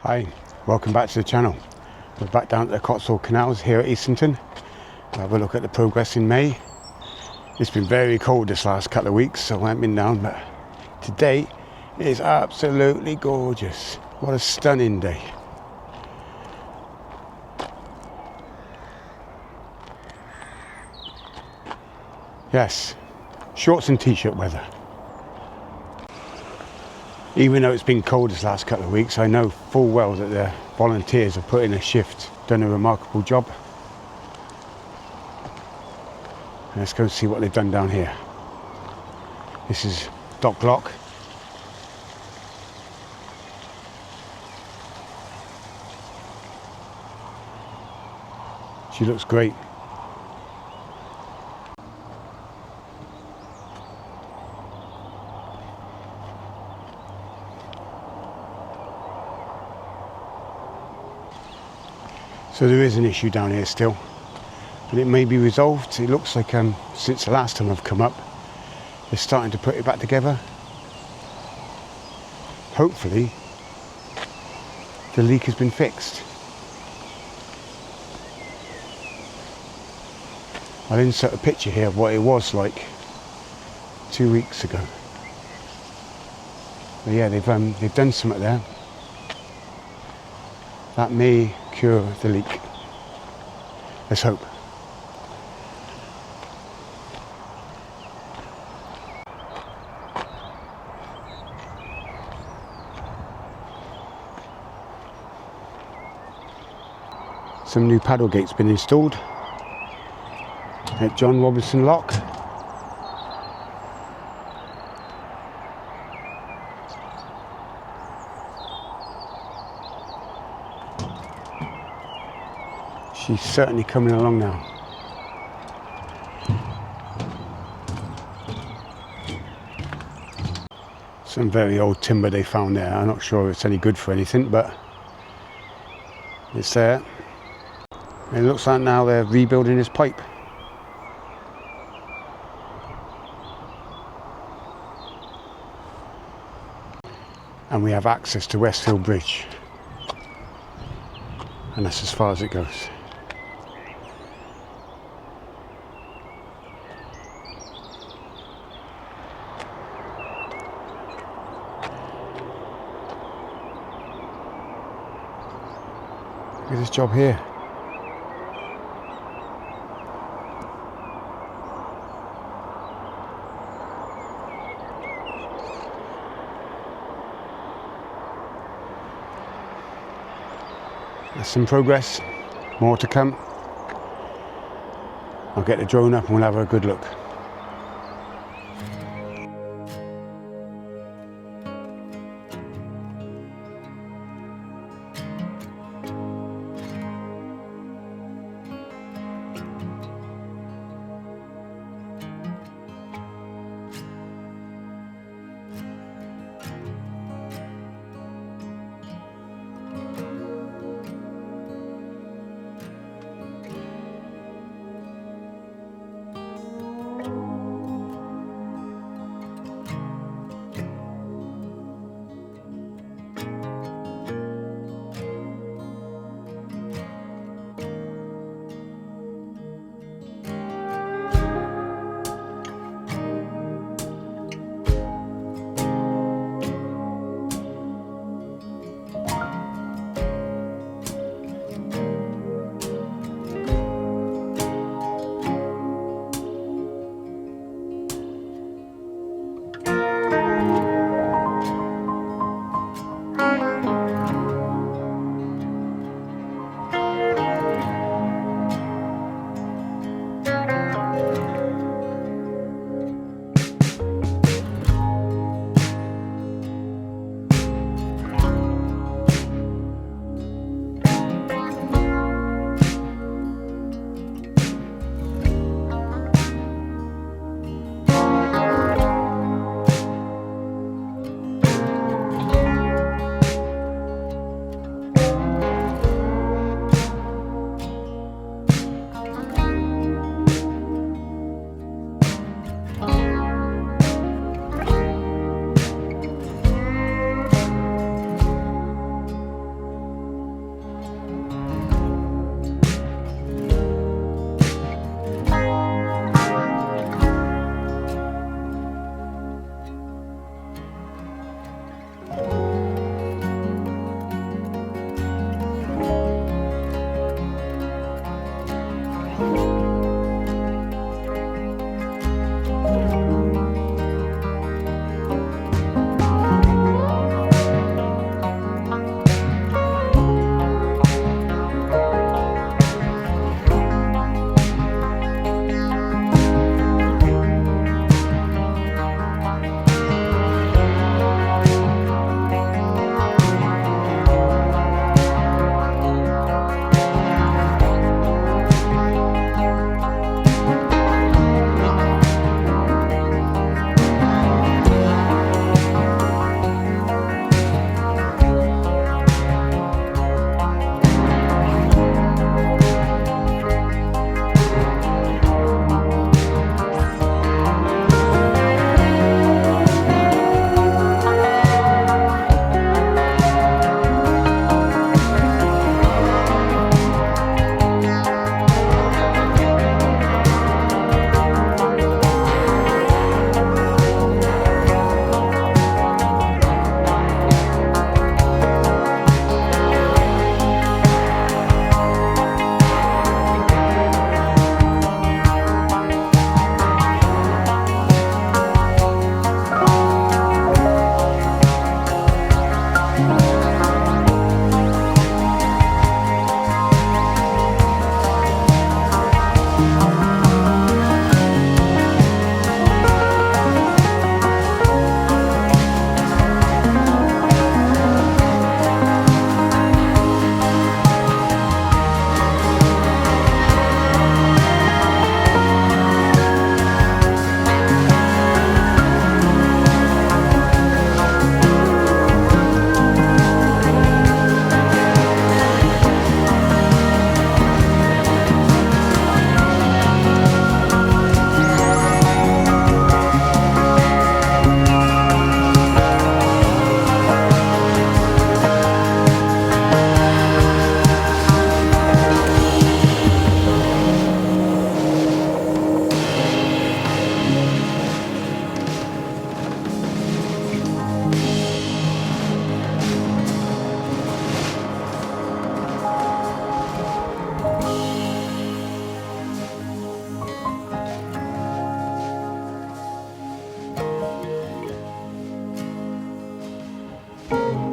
Hi, welcome back to the channel. We're back down at the Cotswold Canals here at Eastington. We'll have a look at the progress in May. It's been very cold this last couple of weeks, so I haven't been down, but today is absolutely gorgeous. What a stunning day. Yes, shorts and t-shirt weather. Even though it's been cold this last couple of weeks, I know full well that the volunteers have put in a shift, done a remarkable job. Let's go see what they've done down here. This is Dock Lock. She looks great. So there is an issue down here still, but it may be resolved. It looks like since the last time I've come up, they're starting to put it back together. Hopefully the leak has been fixed. I'll insert a picture here of what it was like 2 weeks ago. But yeah, they've done something there. That may cure the leak. Let's hope. Some new paddle gates been installed at John Robinson Lock. She's certainly coming along now. Some very old timber they found there. I'm not sure if it's any good for anything, but it's there. It looks like now they're rebuilding this pipe. And we have access to Westfield Bridge. And that's as far as it goes. Look at this job here. That's some progress, more to come. I'll get the drone up and we'll have a good look. Bye.